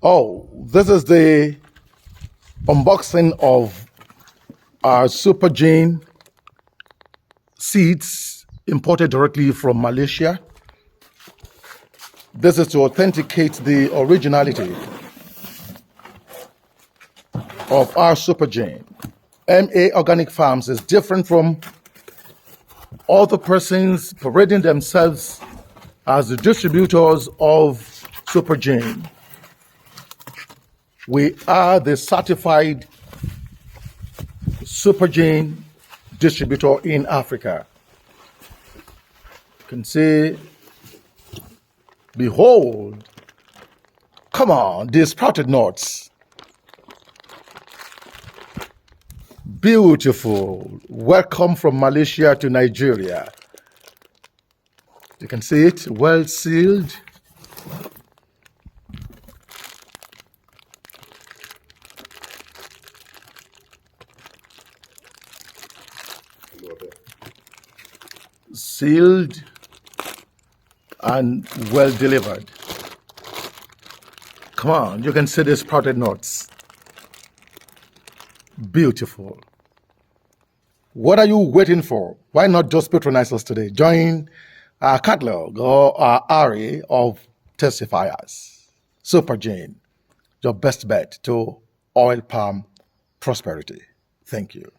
Oh, this is the unboxing of our Supergene seeds imported directly from Malaysia. This is to authenticate the originality of our Supergene. MA Organic Farms is different from other persons parading themselves as the distributors of Supergene. We are the certified Supergene distributor in Africa. You can see, behold, come on, these sprouted nuts. Beautiful. Welcome from Malaysia to Nigeria. You can see it, well sealed. Sealed and well delivered. Come on, you can see the sprouted nuts. Beautiful. What are you waiting for? Why not just patronize us today? Join our catalog or our array of testifiers. Supergene, your best bet to oil palm prosperity. Thank you.